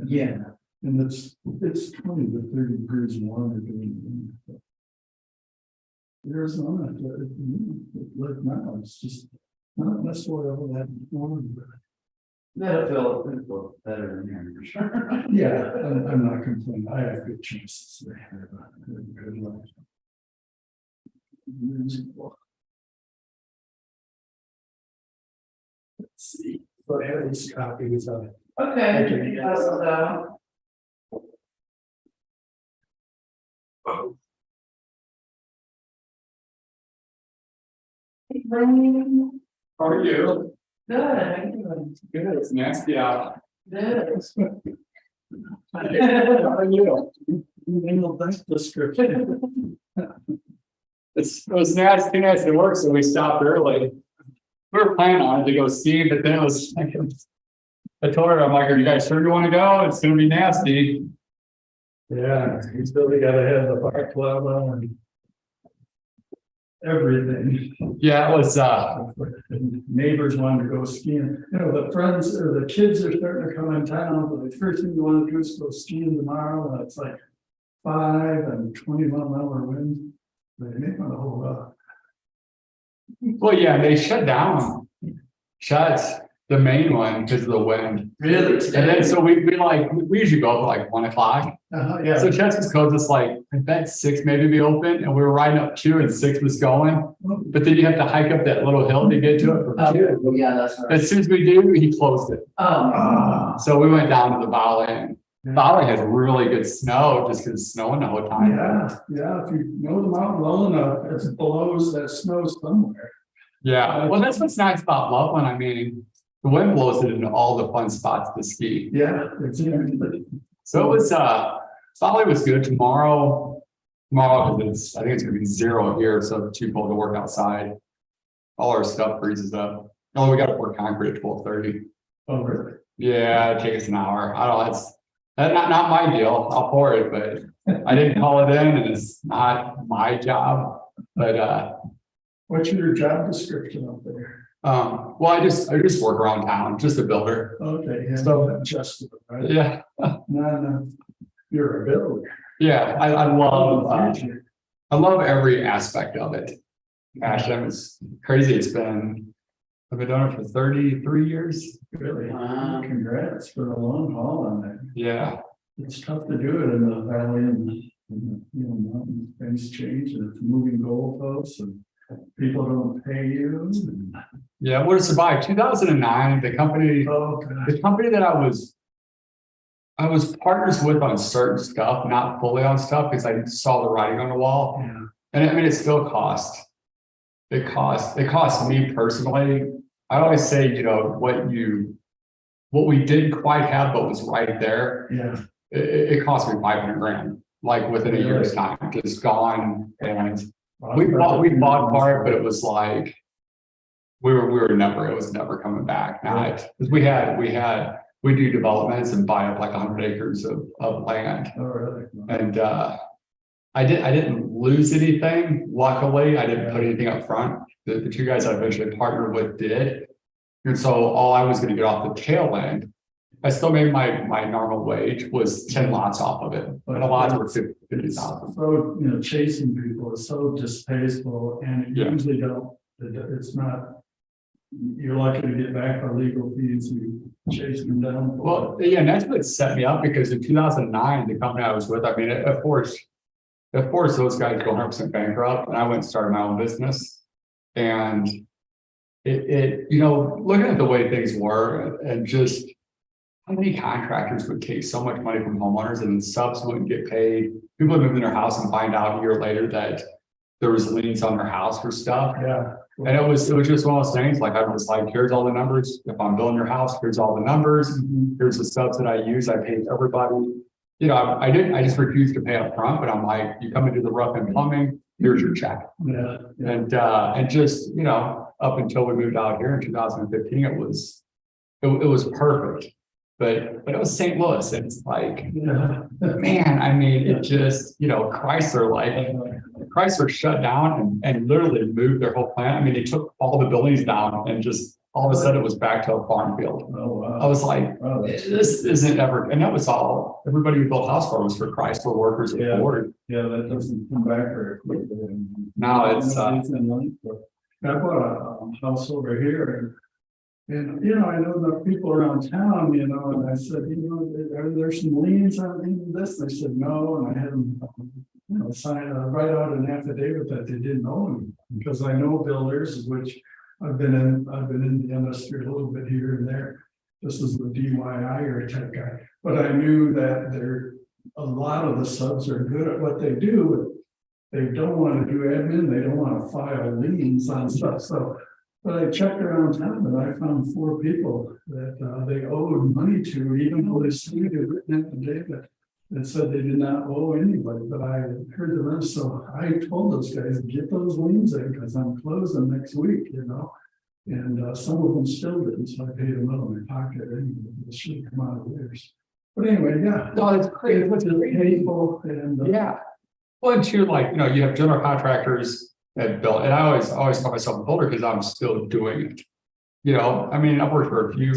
Yeah. And it's 20 to 30 degrees warmer doing it. Arizona, like now, it's just not necessarily all that warm. That'll feel better in here for sure. Yeah, I'm not complaining. I have good chances there. Good life. Let's see. So I have these copies of it. Okay. How are you? Good, how you doing? Good, it's nasty out. Good. How are you? That's description. It was nasty at work, so we stopped early. We were planning on it to go ski, but then it was, I told her, I'm like, are you guys sure you want to go? It's gonna be nasty. Yeah, you still gotta have the bar club on. Everything. Yeah, it was, Neighbors wanted to go skiing. You know, the friends or the kids are starting to come in town, but the first thing you want to do is go skiing tomorrow. And it's like 5 and 21-mile wind. They make one a whole lot. well, yeah, they shut down. Shut the main one because of the wind. Really? And then, so we usually go up at like 1 o'clock. Yeah. So Chesapeake Coast is like, I bet 6 maybe be open, and we were riding up 2 and 6 was going. But then you have to hike up that little hill to get to it from 2. Yeah, that's right. As soon as we do, he closed it. Oh. So we went down to the Valley. Valley has really good snow just because it's snowing the whole time. Yeah, if you know the mountain well enough, it blows that snow somewhere. Yeah, well, that's what's nice about Loveland. I mean, the wind blows it into all the fun spots to ski. Yeah, it's So it was, Valley was good. Tomorrow, I think it's gonna be 0 here, so it's too cold to work outside. All our stuff freezes up. Oh, we gotta pour concrete at 12:30. Oh, really? Yeah, it takes an hour. I don't know, that's not my deal. I'll pour it, but I didn't call it in and it's not my job. But What's your job description up there? well, I just work around town, just a builder. Okay, yeah, So- just right. Yeah, No, you're a builder. yeah, I love every aspect of it. Gosh, that was crazy. I've been doing it for 33 years. Really? Wow. Congrats for the long haul on that. Yeah, It's tough to do it in the valley and mountain things change and it's moving goalposts and people don't pay you. yeah, what to survive? 2009, the company that I was partners with on certain stuff, not fully on stuff, because I saw the writing on the wall. Yeah. And I mean, it still cost. It cost me personally. I always say, you know, what we didn't quite have, but was right there. Yeah. It cost me 500 grand, like within a year's time, just gone. And we bought part, but it was like, it was never coming back. Not because we do developments and buy up like 100 acres of land. Oh, really? And I didn't lose anything. Luckily, I didn't put anything up front. The 2 guys I eventually partnered with did. And so all I was going to get off the tail end, I still made my normal wage was 10 lots off of it. And the lots were 50,000. So, chasing people is so distasteful and you Yeah. usually don't, it's not, you're lucky to get back the legal fees, you chase them down. Well, yeah, and that's what set me up because in 2009, the company I was with, I mean, it forced those guys to go 100% bankrupt, and I went and started my own business. And looking at the way things were and just how many contractors would take so much money from homeowners and then subs wouldn't get paid. People would move in their house and find out a year later that there was liens on their house for stuff. Yeah. And it was just one of those things, like I was like, here's all the numbers. If I'm building your house, here's all the numbers. Here's the subs that I use. I paid everybody. I just refused to pay up front, but I'm like, you come into the rough and plumbing, here's your check. Yeah. And just, up until we moved out here in 2015, it was perfect. But it was St. Louis. And it's like, Yeah. man, I mean, it just, Chrysler shut down and literally moved their whole plant. I mean, they took all the buildings down and just all of a sudden it was back to a farm field. Oh, I wow. was like, Oh, that's- this isn't ever, and that was all, everybody who built house for was for Chrysler workers and Yeah. Ford. Yeah, that doesn't come back very quickly. Now it's, I bought a house over here and, you know, I know the people around town, you know, and I said, you know, are there some liens on any of this? They said, no, and I had them, you know, write out an affidavit that they didn't own them. Because I know builders, which I've been in the industry a little bit here and there. This is the DIY or type guy, but I knew that a lot of the subs are good at what they do. They don't want to do admin, they don't want to file liens on stuff, so. But I checked around town and I found 4 people that they owed money to, even though they stated it written affidavit. That said they did not owe anybody, but I heard the rest, so I told those guys, get those liens in, because I'm closing next week, you know. And some of them still didn't, so I paid them out of my pocket anyway, it should come out of theirs. But anyway, yeah. No, it's great. It's painful and. Yeah. Well, and too, like, you know, you have general contractors that build, and I always call myself a builder because I'm still doing it. You know, I mean, I've worked for a few,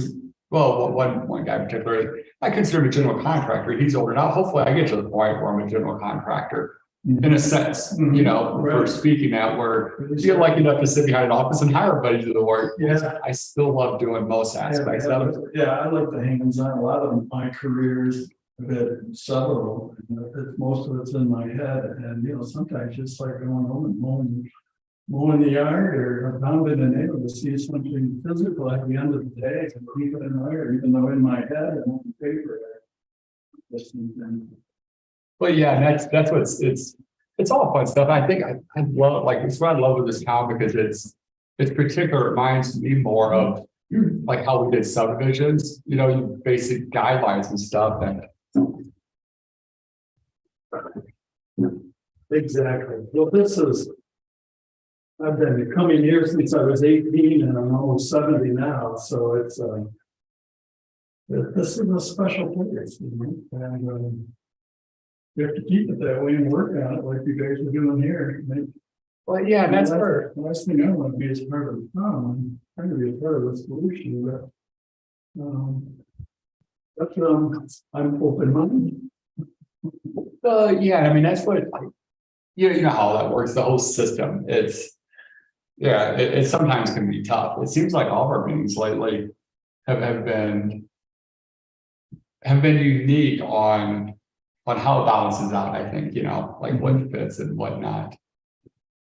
well, one guy in particular, I consider him a general contractor. He's older now. Hopefully I get to the point where I'm a general contractor in a sense, you know, for Right. speaking that where you're lucky enough to sit behind an office and hire everybody to do the work. Yeah. I still love doing most aspects of it. Yeah, I like the hands-on, a lot of my careers, I've had several, most of it's in my head, and, you know, sometimes just like going home and mowing the yard, or pounding a nail to see something physical at the end of the day, and keep it in there, even though in my head and on paper. But yeah, and that's what it's all fun stuff. I think I love, like, it's what I love with this town because it's particular, it reminds me more of like how we did subdivisions, you know, you basic guidelines and stuff, and Exactly. Well, I've been coming here since I was 18 and I'm almost 70 now, so it's, this is a special place, you know, and, you have to keep it that way and work on it like you guys are doing here. well, yeah, that's where, The last thing I want to be is part of the problem, I'm trying to be a part of the solution, but, I'm open-minded. yeah, I mean, that's what, like, you know how that works, the whole system, yeah, it sometimes can be tough. It seems like all of our meetings lately have been unique on how it balances out, I think, you know, like what fits and what not.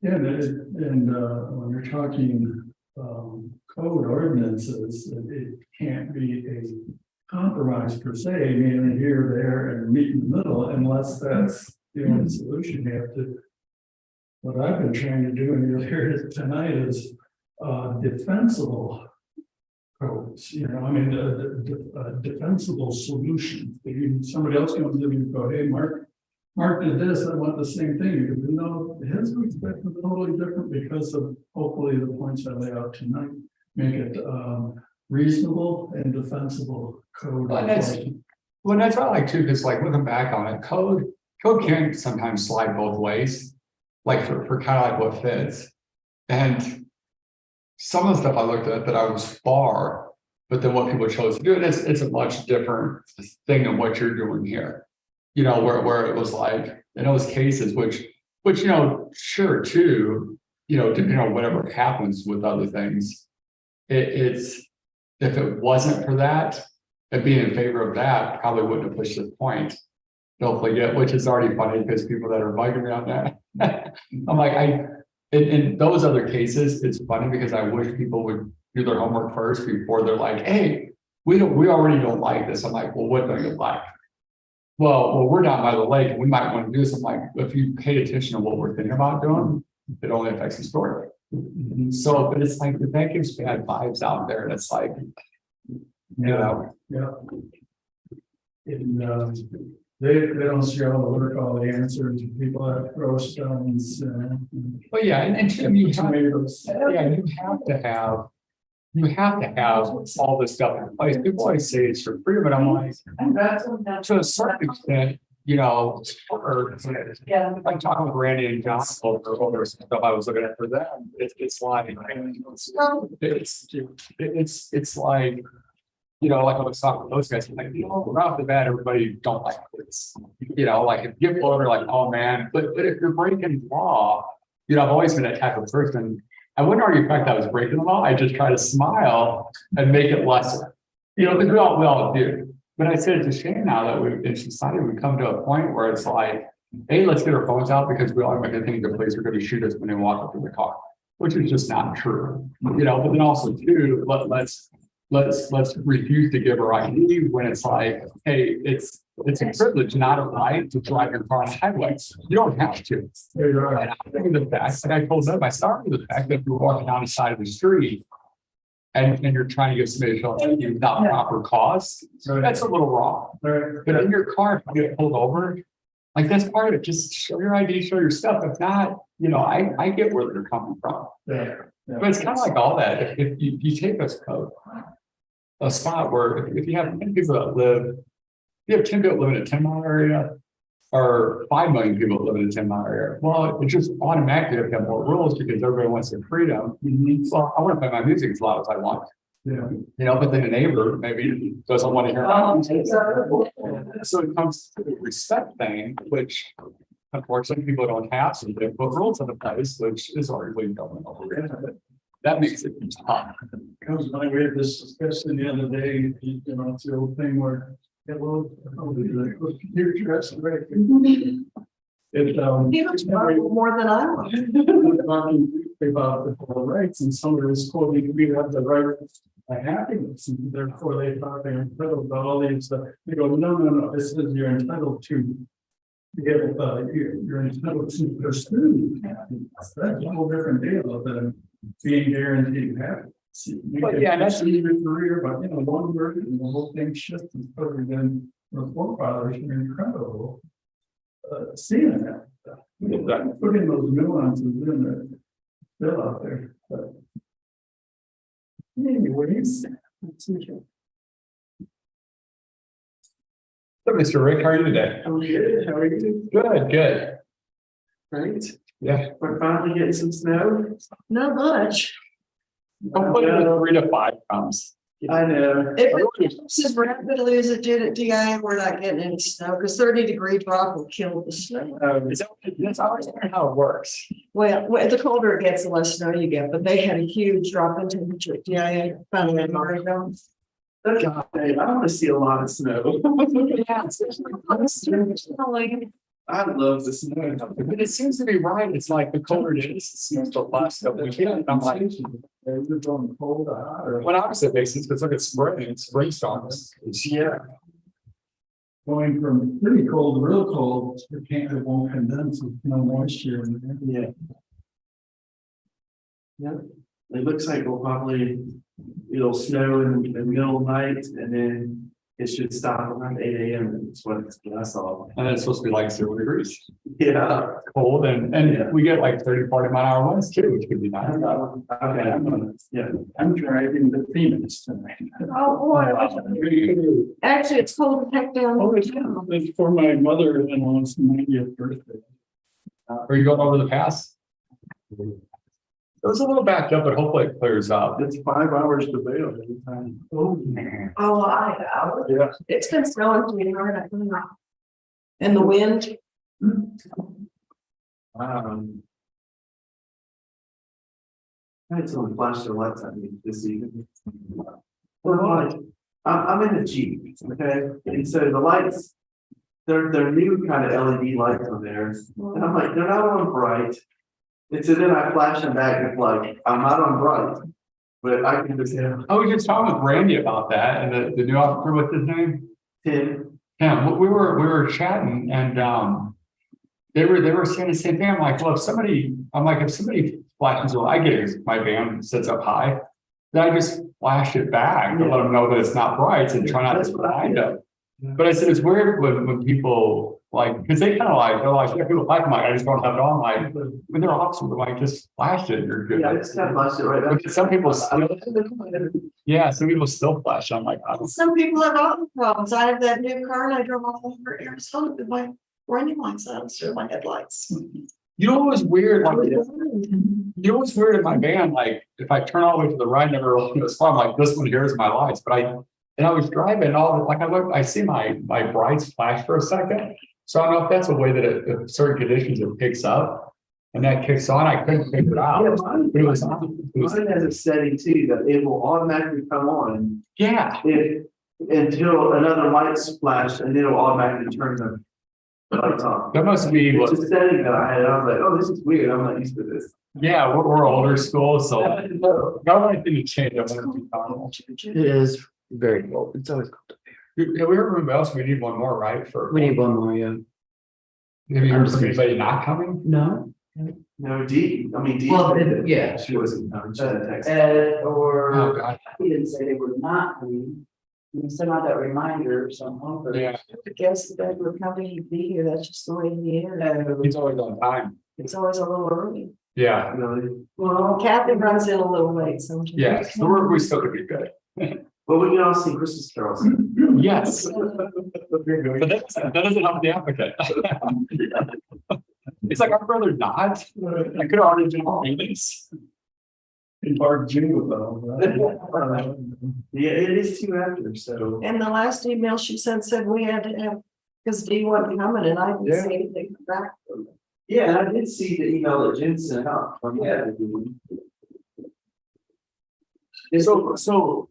Yeah, and when you're talking code ordinances, it can't be a compromise per se, meaning here, there, and meet in the middle, unless that's the only solution you have to. What I've been trying to do, and you'll hear it tonight, is defensible codes, you know, I mean, defensible solutions. Somebody else comes in and go, hey, Mark did this, I want the same thing. You can know his perspective is totally different because of hopefully the points I lay out tonight. Make it reasonable and defensible code. Well, that's what I like too, because like looking back on it, code can sometimes slide both ways, like for kind of like what fits. And some of the stuff I looked at that I was for, but then what people chose to do, it's a much different thing than what you're doing here. You know, where it was like in those cases, which, you know, sure too, you know, depending on whatever happens with other things, it's, if it wasn't for that, and being in favor of that, probably wouldn't have pushed this point. Hopefully get, which is already funny because people that are bugging me on that. I'm like, in those other cases, it's funny because I wish people would do their homework first before they're like, hey, we already don't like this. I'm like, well, what don't you like? Well, we're down by the lake and we might want to do this. I'm like, if you pay attention to what we're thinking about doing, it only affects the story. So, but it's like, that gives bad vibes out there. And it's like, you know. Yeah. And they don't see all the work, all the answers, people that throw stones. But yeah, and Tim, you have to have all this stuff in place. People always say it's for free, but I'm like, to a certain extent, you know, or, like talking with Randy and John over some stuff I was looking at for them, it's like, it's like, you know, like I was talking to those guys, like, you know, right off the bat, everybody don't like this. You know, like if you people are like, oh man, but if you're breaking law, you know, I've always been that type of person. I wouldn't argue the fact that I was breaking the law. I just try to smile and make it lesser. You know, because we all do. But I said it's a shame now that we in society we come to a point where it's like, hey, let's get our phones out because we automatically think the police are going to shoot us when they walk up to the car, which is just not true. You know, but then also too, let's refuse to give our ID when it's like, hey, it's a privilege, not a right to drive your car on the highway. You don't have to. And I think the fact, like I told them, I started with the fact that if you're walking down the side of the street and you're trying to get somebody to show you without proper cause, that's a little wrong. But in your car, if you get pulled over, like that's part of it. Just show your ID, show your stuff. If not, you know, I get where they're coming from. But it's kind of like all that. If you take a spot where if you have 10 people that live, you have 10 people living in a 10-mile area or 5 million people that live in a 10-mile area. Well, it just automatically have to have more rules because everybody wants their freedom. Well, I want to play my music as loud as I want. Yeah. You know, but then a neighbor maybe doesn't want to hear it. So it comes to the respect thing, which unfortunately people don't have, so they put rules into place, which is arguably going over it. That makes it tough. Comes my way, this discussion the other day, you know, it's the old thing where, yeah, well, you're dressed right. It, He looks more than I was. about the full rights and some of this quoting, we have the right to happiness, and therefore they thought they're entitled to all these, they go, no, this is, you're entitled to. You're entitled to pursue happiness. That's a whole different deal than being guaranteed happiness. But yeah, that's your career, but you know, one word and the whole thing shifts and further than the forefathers are incredible. Seeing that, putting those nuances in there, still out there. But anyways, that's interesting. So, Mr. Rick, how are you today? I'm good. How are you? Good. Great. Yeah. We're finally getting some snow. Not much. Hopefully the 3 to 5 comes. I know. If it says rapidly as it did at DI, we're not getting any snow because 30-degree drop will kill the snow. That's always how it works. Well, the colder it gets, the less snow you get, but they had a huge drop in temperature at DI finally in Oregon. God, I want to see a lot of snow. I love the snow. But it seems to be right. It's like the colder it is, it seems the less that we get. I'm like, You're going cold or hot or what opposite makes sense, because look at spring storms. Yeah. going from pretty cold to real cold, it won't condense with no moisture in there. Yeah. It looks like it'll snow in the middle of the night and then it should stop around 8 a.m. It's what I saw. And it's supposed to be like 0 degrees. Yeah. Cold and we get like 30-40-mile-an-hour winds too, which could be nice. Okay. I'm driving the Phoenix tonight. Oh, boy. Actually, it's cold to heck down. Oh, it's for my mother-in-law's 90th birthday. Are you going over the pass? It was a little backed up, but hopefully it clears up. It's 5 hours to bail every time. Oh, man. Oh, I know. Yeah. It's been snowing to me hard. And the wind. I had someone flash their lights at me this evening. Well, I'm in a Jeep, okay, and so the lights, they're new kind of LED lights on there, and I'm like, they're not on bright. And so then I flash them back and it's like, I'm not on bright, but I can just have I was just talking with Randy about that and the new officer, what's his name? 10. Yeah, we were chatting and they were saying the same thing. I'm like, well, if somebody flashes, well, I get it, my van sits up high. Then I just flash it back to let them know that it's not bright and try not to blind them. But I said, it's weird when people like, because they kind of like, they're like, yeah, people like mine, I just don't have it on, like, when they're awesome, they're like, just flash it, you're good. Yeah, I just kind of lost it right now. But some people still, yeah, some people still flash, I'm like, I don't. Some people have other problems. I have that new car and I drove all over Arizona with my running lights out instead of my headlights. You know what was weird, like, you know what's weird in my van, like, if I turn all the way to the right, never, I'm like, this one here is my lights, but and I was driving like, I see my brights flash for a second. So I don't know if that's a way that if certain conditions it picks up, and that kicks on, I couldn't figure it out. Yeah, mine, But it was on. It was, mine has a setting too, that it will automatically come on yeah, if, until another light's flash, and it'll automatically turn the lights on. that must be It's what, a setting that I had, I was like, oh, this is weird, I'm not used to this. yeah, we're older school, so I don't want anything to change. I want it to be normal. It is very cold. It's always cold. Have we heard from anybody else? We need one more, right? For We need one more, yeah. Have you I'm heard just from gonna- anybody not coming? No. No, Dee, Well, yeah. She wasn't, she had a text. Ed Oh, or, God, he didn't say they were not coming. You sent out that reminder, so I'm hoping. yeah, I guess that would probably be here. That's just the way he is. he's always on time. It's always a little early. Yeah, Really? Well, Kathy runs in a little late sometimes. yeah, so we still could be good. Well, we can all sing Christmas carols. Yes. But that doesn't help the applicant. It's like, our brother not, I could have already done all this. In Park Jingle Bell, right? Yeah, it is 2 after, so. And the last email she sent said we had to have, because Dee wasn't coming and I didn't Yeah. see anything back from her. Yeah, and I did see the email that Jen sent out. Yeah. So.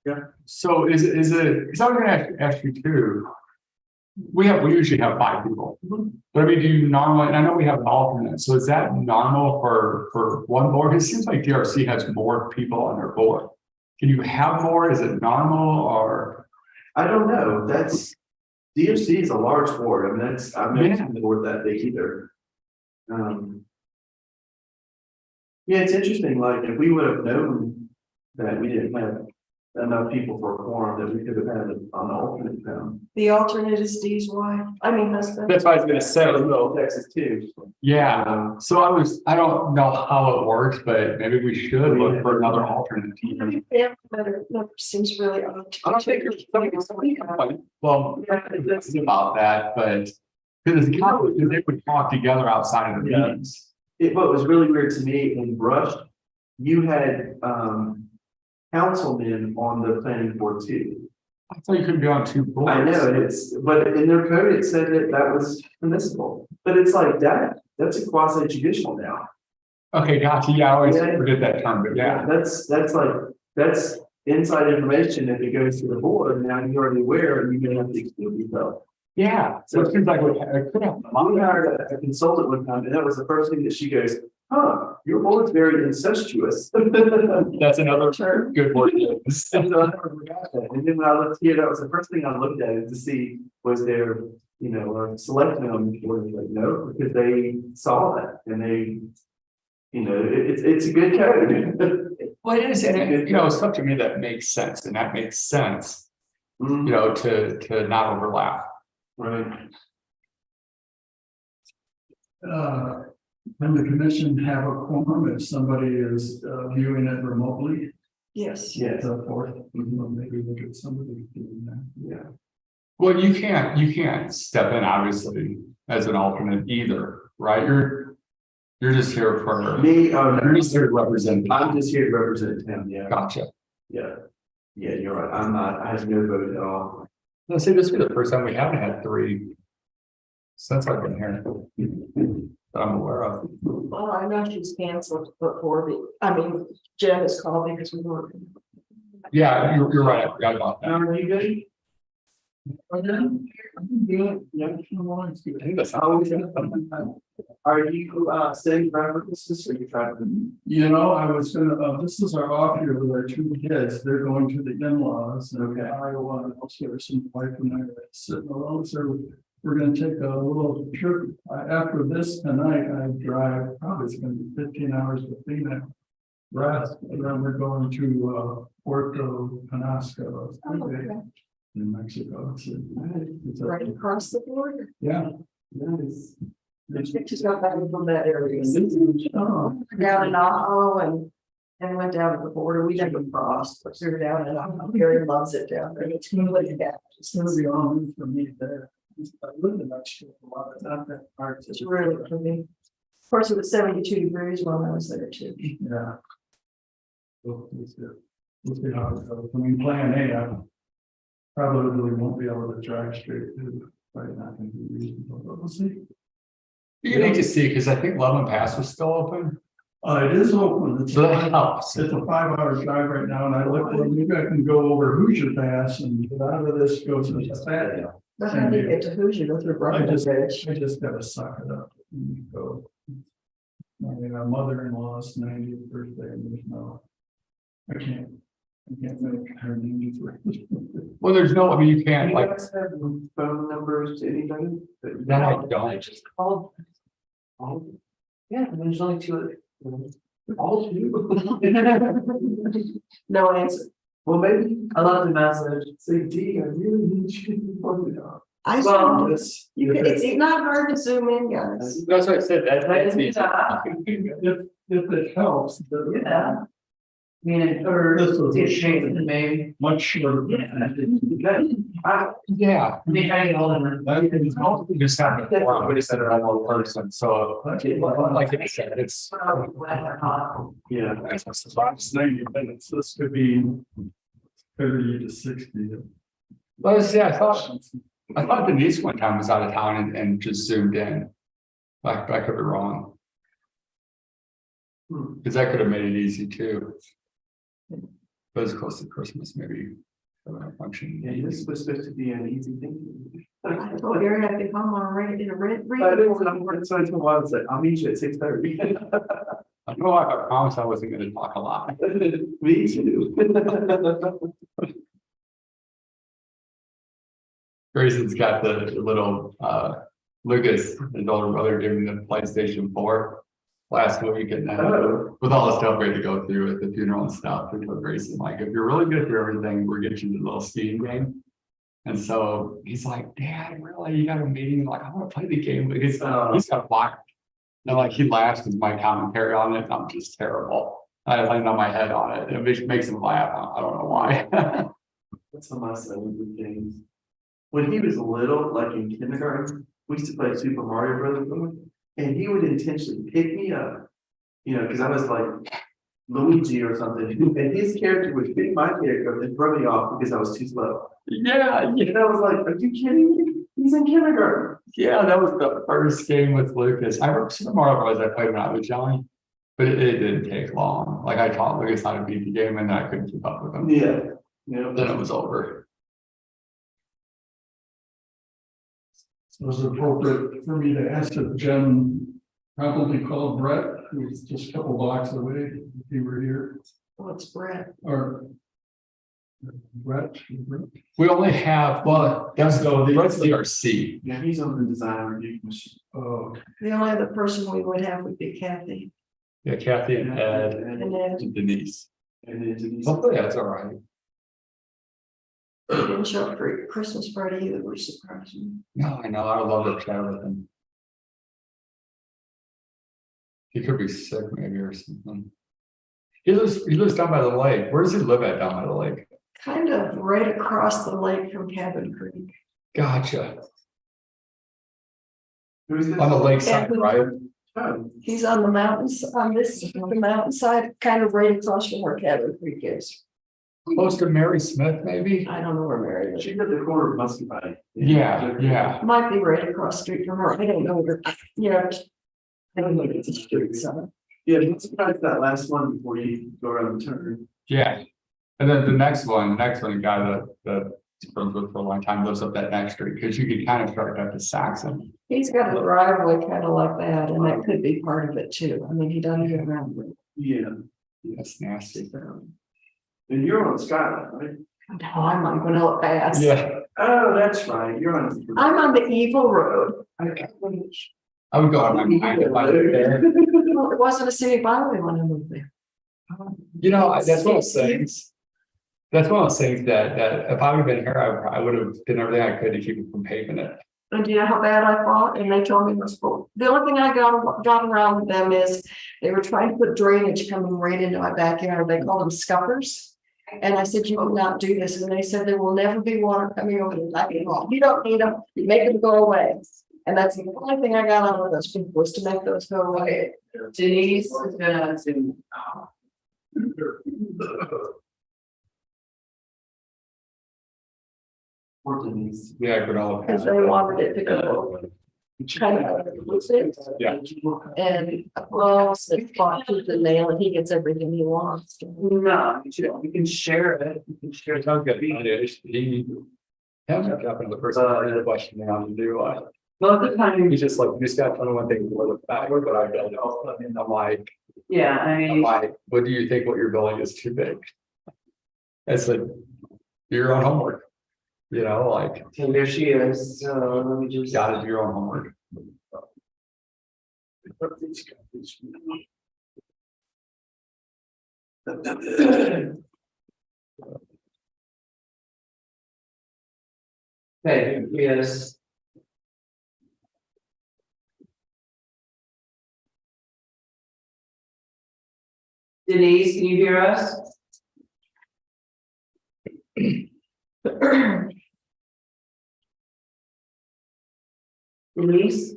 Yeah. So is it, because I was gonna ask you too. We usually have 5 people. But I mean, do you normally, and I know we have an alternate, so is that normal for one board? It seems like DRC has more people on their board. Can you have more? Is it normal or? I don't know, that's, DFC is a large board, I mean, I've never seen the board that big either. Yeah, it's interesting, like, if we would have known that we didn't have enough people for a quorum, that we could have had an alternate found. The alternate is Dee's wife, husband. That's what I was gonna say. Texas too. Yeah, so I don't know how it works, but maybe we should look for another alternate team. Family member seems really odd. I don't think there's somebody, well, it's about that, but. Because they would talk together outside of the Yeah. meetings. What was really weird to me in Brush, you had, councilmen on the planning board too. I thought you couldn't be on 2 boards. I know, but in their code, it said that was permissible, but it's like that's a quasi judicial now. Okay, gotcha, yeah, I always Yeah. forget that term, but yeah, That's inside information. If it goes to the board, now you're already aware, and you may have to exclude yourself. yeah, so it seems like it could have. We hired a consultant one time, and that was the first thing that she goes, huh, your board's very incestuous. That's another good word. And so I never forgot that. And then when I looked here, that was the first thing I looked at to see was there, selectmen on the board. Like, no, because they saw that and they, it's a good code. Well, it is, and it's stuff to me that makes sense, and that makes sense, Mhm, to not overlap. right. Can the commission have a quorum if somebody is viewing it remotely? Yes. Yes, So forth, maybe look at somebody doing that. yeah. Well, you can't step in, obviously, as an alternate either, right? You're just here for, Me, oh, you're no, just here to represent. I'm just here to represent him, yeah, Gotcha. yeah. Yeah, you're right, I have no vote at all. Let's say this will be the first time we haven't had 3 since I've been here. That I'm aware of. Well, I know she's canceled before, Jen has called me because we weren't. Yeah, you're right. I forgot about that. Are you good? Yeah. I think that's how Are you staying forever, this or you trying to? I was gonna, this is our off year with our 2 kids, they're going to the in-laws, and Iowa, and also there's some wife and I are sitting alone, so we're gonna take a little trip. After this tonight, I drive, probably it's gonna be 15 hours to Phoenix. Rest, and then we're going to Puerto Penasco. Oh, okay. In Mexico. It's a- Right across the border. Yeah. Nice. She's not back from that area. Oh, Down in Ajo and went down to the border. We never crossed, but we were down in Ajo. Gary loves it down there. It's gonna look at it's gonna be on for me there. I live in Mexico a lot, it's not that hard It's to. really for me. Of course, it was 72 degrees while I was there too. Yeah. We'll see. We'll see how it goes. I mean, plan A, I probably won't be able to drive straight to, right now, can be reasonable, but we'll see. You need to see, because I think Loveland Pass was still open, It is open. It's so that helps. It's a 5-hour drive right now, and I look, well, maybe I can go over Hoosier Pass and get out of this, go to the Saturday. But how do you get to Hoosier? Go through I Brunswick just, Bridge? I just gotta suck it up and go. My mother-in-law's 90th birthday, and there's no, I can't make her 93. Well, there's no, I mean, you can't You like, guys have phone numbers to anybody? that I don't. just called. Yeah, there's only two. All two. No answer. Well, maybe, I love the message. say, D, I really need you to phone it up. I Well, saw this. You can, it's not hard to zoom in, guys. That's what I said, that's easy. If it helps, but Yeah. I mean, or This was- it's shaped and maybe. much shorter. Yeah. I mean, I all in. You just have to, we just said it on one person, so like I said, it's. Yeah. It's 90 minutes, this could be 30 to 60. Well, see, I thought Denise one time was out of town and just zoomed in. Like, I could be wrong. Cause that could have made it easy too. But it's close to Christmas, maybe. Function. Yeah, this was supposed to be an easy thing. I told Gary I'd be home on a red, in a red. But it was, so I told him, I was like, I'll meet you at 6:30. I know I promised I wasn't gonna talk a lot. Me too. Grayson's got the little Lucas, his older brother, gave me the PlayStation 4 last week, and Oh. with all the stuff we had to go through with the funeral and stuff, we told Grayson, like, if you're really good for everything, we'll get you the little skiing game. And so he's like, Dad, really, you got a meeting? I'm like, I want to play the game, but he's got a block. And like he laughs because my commentary on it, I'm just terrible. I land on my head on it. It makes him laugh. I don't know why. That's how my son would do things. When he was little, like in kindergarten, we used to play Super Mario Brothers with him, and he would intentionally pick me up. You know, because I was like Luigi or something, and his character would pick my character and throw me off because I was too slow. Yeah, And I was like, are you kidding me? He's in kindergarten. yeah, that was the first game with Lucas. I remember Super Mario Bros. I played when I was young, but it didn't take long. Like I taught Lucas how to beat the game, and then I couldn't keep up with him. Yeah. Yeah. Then it was over. So was it appropriate for me to ask if Jen probably called Brett, who was just a couple blocks away, if he were here, What's Brett? or Brett? We only have, well, that's Brett's DRC. Yeah, he's on the design review commission. Oh, The only other person we would have would be Kathy Yeah, Kathy and Ed and then and Denise. And then Denise. Hopefully that's all right. they didn't show up for Christmas party either, which surprised me. No, I know. I would love to chat with him. He could be sick maybe or something. He lives down by the lake. Where does he live at down by the lake? Kind of right across the lake from Cabin Creek. Gotcha. Who's this? On the lakeside, right? Oh, He's on the mountains, on the mountainside, kind of right across from where Cabin Creek is. Close to Mary Smith, maybe? I don't know where Mary is. she's at the corner of Muscovy. Yeah. Might be right across the street from her. I don't know where, you know. I don't know if it's a street, so. Yeah, I'm surprised that last one before you go around the turn. Yeah. And then the next one, a guy that friends with for a long time lives up that next street, because you can kind of start up to Saxon. He's got a driveway kind of like that, and that could be part of it too. I mean, he doesn't get around with Yeah, That's nasty. it. So. and you're on Skyline, right? No, I'm on Guanella Pass. Yeah, Oh, that's right, you're on. I'm on the evil road. I would go on my mind if I lived there. Well, it wasn't a city byway when I moved there. You know, that's what I'm saying. That's one of those things that if I would have been here, I would have done everything I could to keep it from paving it. And do you know how bad I fought? And they told me it was full. The only thing I got around with them is they were trying to put drainage coming right into my backyard. They call them scuppers. And I said, you will not do this. And they said, there will never be water coming over the back. You don't need them. You make them go away. And that's the only thing I got out of those people was to make those go away. Denise is gonna zoom out. Poor Denise. Yeah, granola. Because they wanted it to go kind of with it. Yeah. And well, it's fought tooth and nail and he gets everything he wants. No, you can share it. You can share it. Sounds good. He hasn't got the first question now to do. Most of the time, He's just like, you just got 21 things to look backward, but I don't know. And I'm like, yeah, I mean, what do you think what you're building is too big? It's like, do your own homework. You know, like, so there she is, so let me just. gotta do your own homework. Okay, yes. Denise, can you hear us? Denise?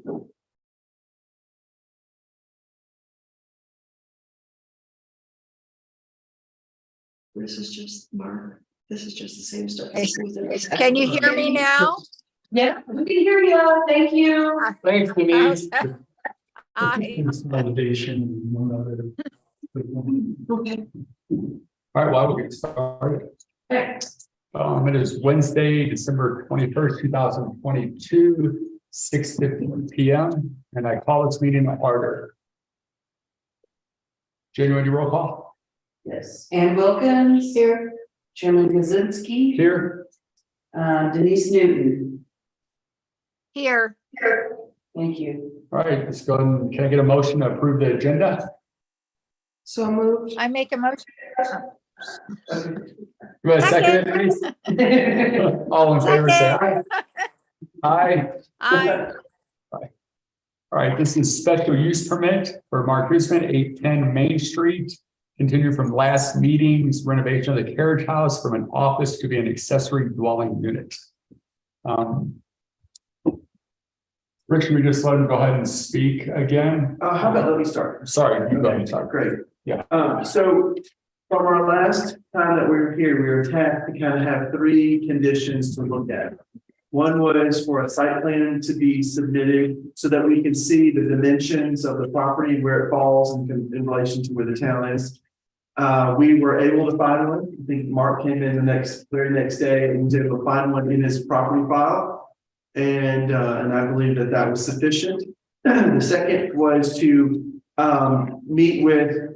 This is just Mark. This is just the same stuff. Can you hear me now? Yeah, we can hear you, thank you. Thanks, Denise. I, Consolidation, one other. Okay. All right, well, we'll get started. Okay. It is Wednesday, December 21st, 2022, 6:50 p.m. And I call this meeting order. January roll call Yes, Ann Wilkins. Here. Chairman Kaczynski. here. Denise Newton. here, Thank you. All right, let's go. And can I get a motion to approve the agenda? So moved. I make a motion. You want to second it, please? All in favor, say aye. Aye. I, All right, this is special use permit for Mark Guzman, 810 Main Street. Continue from last meeting's renovation of the carriage house from an office to be an accessory dwelling unit. Rich, we just let him go ahead and speak again. How about let me start? Sorry, you go ahead and start. Great. Yeah. So from our last time that we were here, we were tasked to kind of have three conditions to look at. One was for a site plan to be submitted so that we can see the dimensions of the property, where it falls in relation to where the town is. We were able to find one. I think Mark came in the very next day and was able to find one in his property file. And I believe that was sufficient. The second was to meet with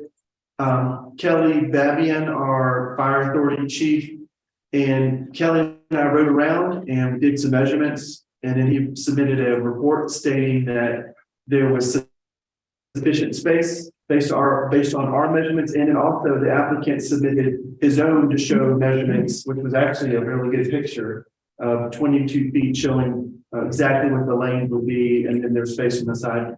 Kelly Babian, our fire authority chief. And Kelly and I rode around and did some measurements, and then he submitted a report stating that there was sufficient space based on our measurements, and then also the applicant submitted his own to show measurements, which was actually a really good picture of 22 feet showing exactly what the lanes would be, and then there's space on the side.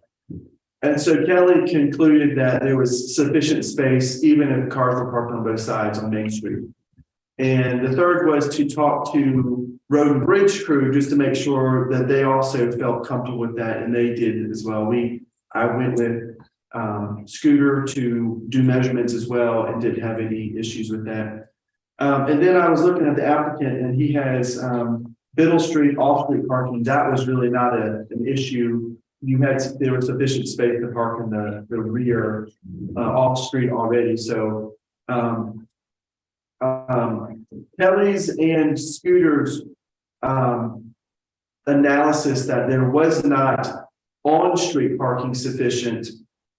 And so Kelly concluded that there was sufficient space, even if cars were parked on both sides on Main Street. And the third was to talk to Road and Bridge crew just to make sure that they also felt comfortable with that, and they did as well. I went with Scooter to do measurements as well and didn't have any issues with that. And then I was looking at the applicant, and he has Biddle Street off-street parking. That was really not an issue. There was sufficient space to park in the rear off-street already. So Kelly's and Scooter's analysis that there was not on-street parking sufficient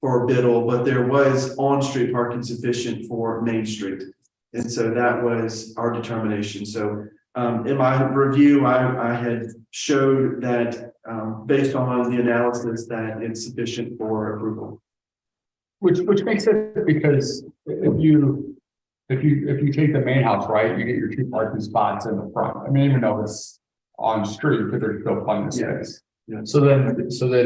for Biddle, but there was on-street parking sufficient for Main Street. And so that was our determination. So in my review, I had showed that based on the analysis that it's sufficient for approval. Which makes it, because if you if you take the main house, right, you get your 2 parking spots in the front. I mean, even though it's on street, but there's still plenty of space. Yeah. So then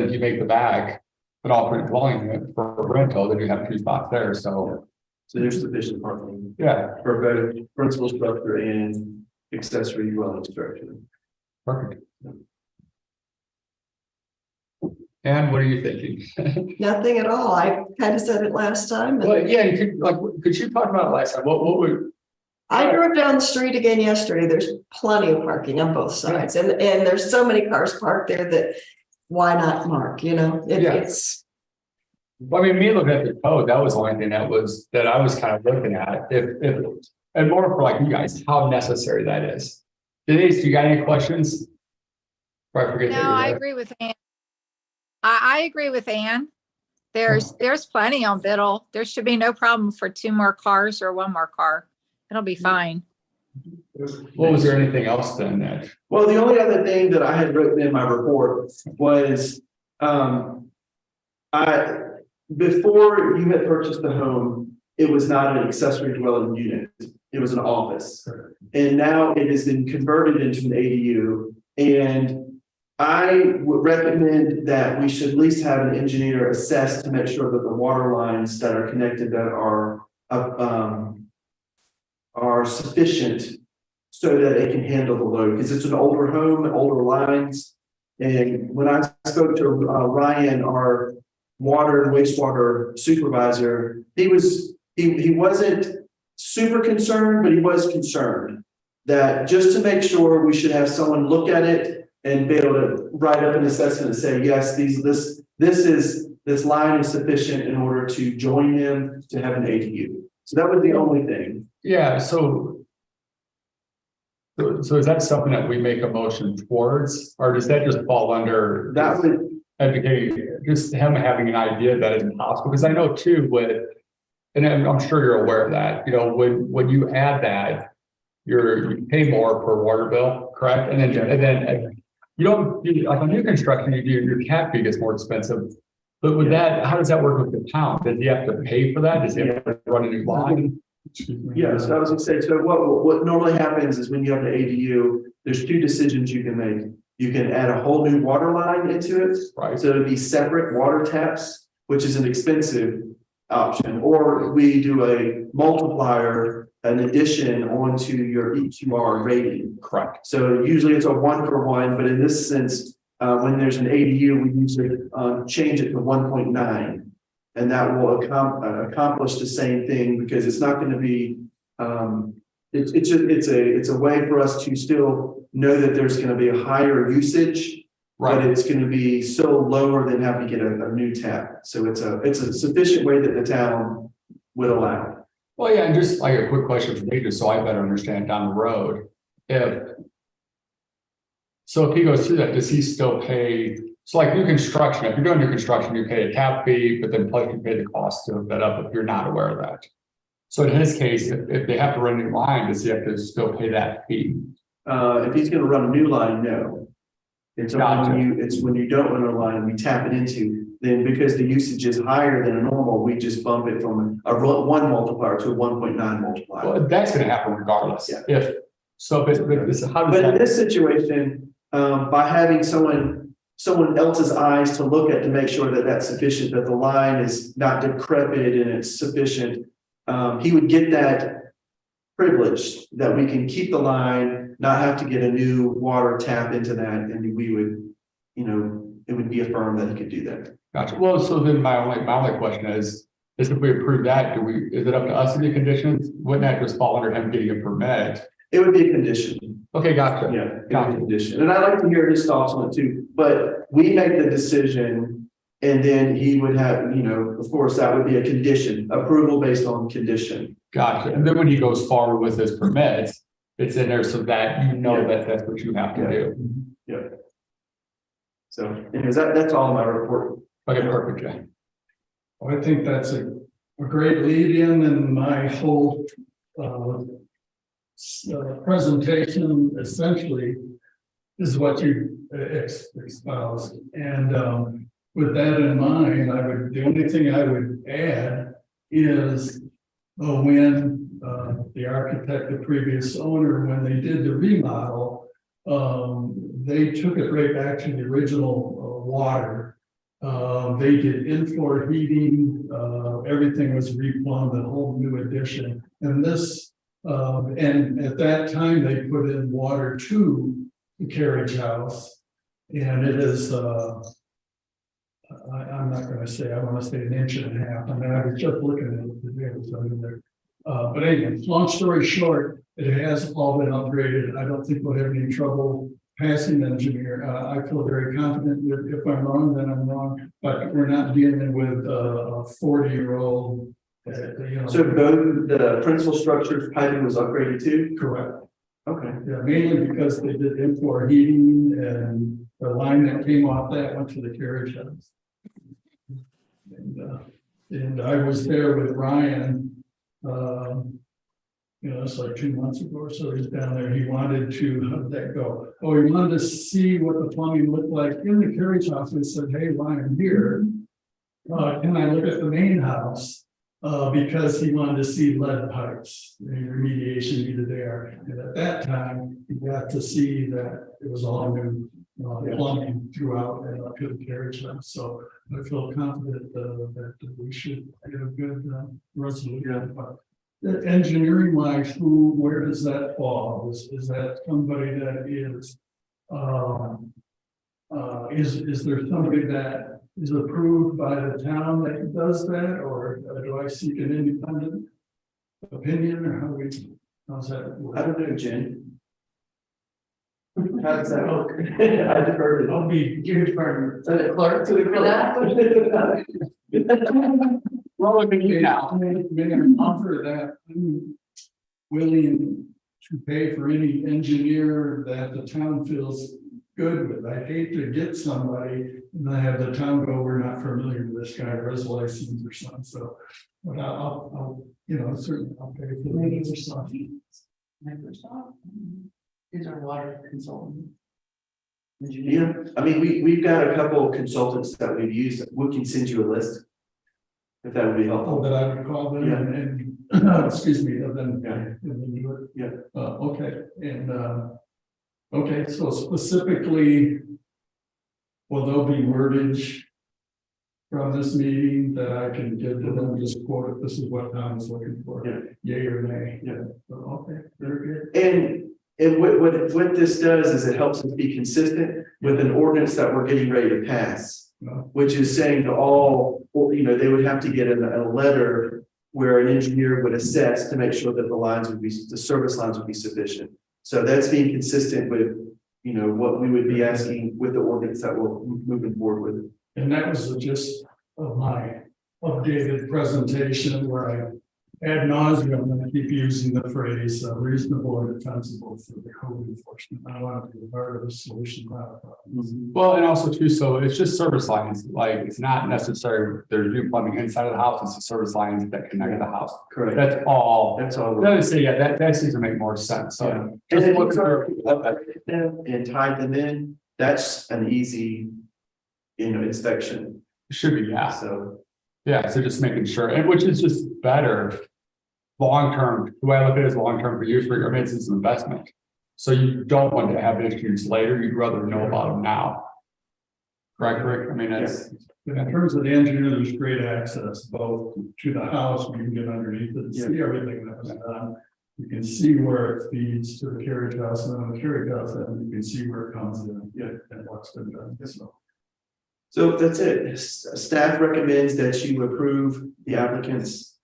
if you make the back an alternate dwelling unit for rental, then you have 2 spots there. So, So there's sufficient parking yeah, for both principal structure and accessory dwelling structure. perfect. And what are you thinking? Nothing at all. I kind of said it last time. and- Well, yeah, you could you talk about it last time? What would, I drove down the street again yesterday. There's plenty of parking on both sides and there's so many cars parked there that why not mark, you know? Yeah. It's, I mean, me looking at the code, that was the only thing that I was kind of looking at, if, and more for like you guys, how necessary that is. Denise, you got any questions? Before I forget. No, that you're I there. agree with Ann. I agree with Ann. There's plenty on Biddle. There should be no problem for 2 more cars or 1 more car. It'll be fine. Well, was there anything else then that? Well, the only other thing that I had written in my report was, before you had purchased the home, it was not an accessory dwelling unit. It was an office. And now it has been converted into an ADU. And I would recommend that we should at least have an engineer assess to make sure that the water lines that are connected that are sufficient so that it can handle the load, because it's an older home, older lines. And when I spoke to Ryan, our water and wastewater supervisor, he wasn't super concerned, but he was concerned that just to make sure we should have someone look at it and be able to write up an assessment and say, yes, this line is sufficient in order to join them to have an ADU. So that was the only thing. Yeah, so is that something that we make a motion towards, or does that just fall under? That would, Educating, just him having an idea that it's possible, because I know too and I'm sure you're aware of that, you know, when you add that, you pay more per water bill, correct? And then you don't, like on new construction, your tap fee gets more expensive. But with that, how does that work with the town? Does he have to pay for that? Does he have to run a new line? yeah, so I was gonna say, so what normally happens is when you have an ADU, there's 2 decisions you can make. You can add a whole new water line into it. Right. So it'd be separate water taps, which is an expensive option, or we do a multiplier, an addition onto your EQR rating. Correct. So usually it's a 1-for-1, but in this sense, when there's an ADU, we usually change it to 1.9. And that will accomplish the same thing, because it's not going to be, it's a way for us to still know that there's going to be a higher usage, but Right. it's going to be so lower than having to get a new tap. So it's a sufficient way that the town would allow. Well, yeah, and just like a quick question for me, just so I better understand down the road, if he goes through that, does he still pay? So like new construction, if you're doing new construction, you pay a tap fee, but then plus you pay the cost to hook that up if you're not aware of that. So in his case, if they have to run a new line, does he have to still pay that fee? If he's going to run a new line, no. It's Gotcha. when you don't run a line, we tap it into, then because the usage is higher than a normal, we just bump it from a 1 multiplier to a 1.9 multiplier. Well, that's gonna happen regardless. Yeah. How does But in that? this situation, by having someone else's eyes to look at to make sure that that's sufficient, that the line is not decrepit and it's sufficient, he would get that privilege that we can keep the line, not have to get a new water tap into that, and we would, it would be affirmed that he could do that. Gotcha. Well, so then my only question is if we approve that, is it up to us to do conditions? Wouldn't that just fall under him getting a permit? It would be a condition. Okay, gotcha. Yeah, it would be a condition. And I'd like to hear his thoughts on it too, but we make the decision and then he would have, of course, that would be a condition, approval based on condition. Gotcha. And then when he goes forward with his permits, it's in there so that that that's what you have to do. Yeah. So anyways, that's all in my report. Okay, perfect, Jay. I think that's a great lead in, and my whole presentation essentially is what you espoused. And with that in mind, the only thing I would add is when the architect, the previous owner, when they did the remodel, they took it right back to the original water. They did in-floor heating, everything was replumbed, a whole new addition. And this, and at that time, they put in water to the carriage house. And it is, I'm not gonna say, I wanna say 1.5 inches. I mean, I was just looking at it today, it was under there. But anyway, long story short, it has all been upgraded. I don't think we'll have any trouble passing the engineer. I feel very confident that if I'm wrong, then I'm wrong, but we're not dealing with a 40-year-old. So both the principal structures piping was upgraded too? Correct. Okay. Yeah, mainly because they did in-floor heating and the line that came off that went to the carriage house. And I was there with Ryan, it's like 2 months ago or so, he's down there, he wanted to, how did that go? Oh, he wanted to see what the plumbing looked like in the carriage house, and said, hey, Ryan, here. Can I look at the main house? Because he wanted to see lead pipes, the remediation needed there, and at that time, he got to see that it was all new. Plumbing throughout and up to the carriage house, so I feel confident that we should get a good resolution. But engineering wise, where does that fall? Is that somebody that is there somebody that is approved by the town that does that, or do I seek an independent opinion, or how's that work? I don't know, Jen. How does that look? I deferred it. I'll be To the clerk, To the clerk. Well, look at you now. May I offer that I'm willing to pay for any engineer that the town feels good with. I hate to get somebody and I have the town go, we're not familiar with this guy, or his license or something, so. But I'll certainly I'll pay for maybe it. for something. Microsoft. These are water consultants. Yeah, I mean, we've got a couple of consultants that we've used. We can send you a list. If that would be Oh, helpful. that I would call them Yeah. and excuse me, and then. Yeah. and then do it. Yeah. Okay, and, okay, so specifically, will there be wordage from this meeting that I can give to them, just quote it, this is what Tom is looking for? Yeah. Yay or nay? Yeah. Okay, very good. And what this does is it helps us be consistent with an ordinance that we're getting ready to pass. No. Which is saying to all, they would have to get a letter where an engineer would assess to make sure that the service lines would be sufficient. So that's being consistent with, what we would be asking with the ordinance that we're moving forward with. And that was the gist of my updated presentation where I ad nauseum, I keep using the phrase reasonable and defensible for the code enforcement. I want to be a part of the solution, not a problem. Well, and also too, so it's just service lines, like it's not necessary, there's new plumbing inside of the house, it's the service lines that connect to the house. Correct. That's all. That's all. That is, yeah, that seems to make more sense, Yeah. so. And Just then look and tie them in, that's an easy, inspection. should be, yeah, So, yeah, so just making sure, and which is just better. Long term, the way I look at it is long term for you, I mean, it's an investment. So you don't want to have issues later, you'd rather know about them now. Correct, Rick? I mean, that's, In terms of the engineer, there's great access both to the house, where you can get underneath it and see everything that was done. You can see where it feeds to the carriage house, and then the carriage house, and you can see where it comes in, and what's been done, so that's it. Staff recommends that you approve the applicant's,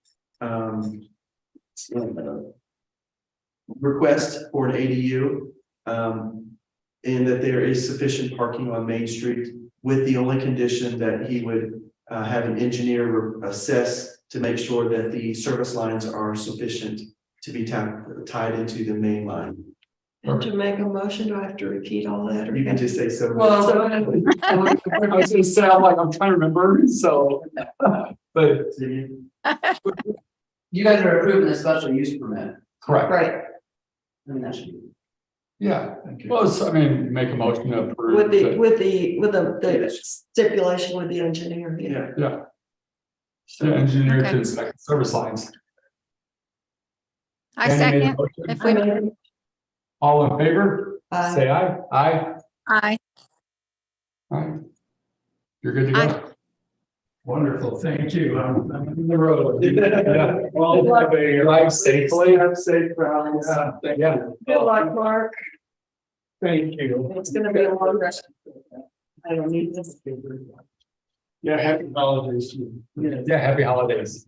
request for an ADU, and that there is sufficient parking on Main Street, with the only condition that he would have an engineer assess to make sure that the service lines are sufficient to be tied into the main line. And to make a motion, do I have to repeat all that? or- You can just say so. Well, I was gonna say, I'm like, I'm trying to remember, so. But, You guys are approving the special use permit. correct, right, I mean, that should be. yeah, Thank you. well, so, I mean, make a motion to approve. with the, it. with the stipulation with the engineer, yeah. Yeah. The engineer Okay. to inspect service lines. I Andy made a second. motion. If we, All in favor, Uh, say aye. Aye. aye. Aye. You're good to go. Wonderful, thank you. I'm in the road. Yeah. Well, have a Drive safely. Have safe travels. Yeah, thank Yeah. you. Good luck, Mark. Thank you. It's gonna be a long rest. I don't need this. Yeah, happy holidays to you. Yeah, happy holidays.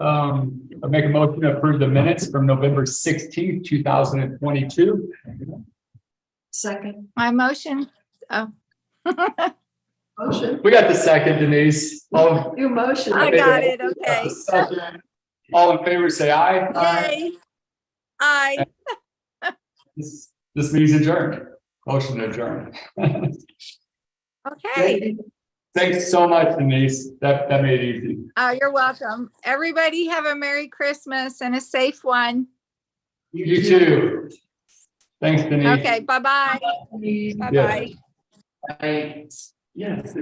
I make a motion to approve the minutes from November 16th, 2022. Second My motion. Oh. motion. We got the second, Denise. All You motion. I got it, okay. all in favor, say aye. Yay. Aye. This meeting's adjourned. Motion adjourned. Okay. Thanks so much, Denise. That made it easy. You're welcome. Everybody have a Merry Christmas and a safe one. You too. Thanks, Denise. Okay, bye-bye. Bye-bye. Yes.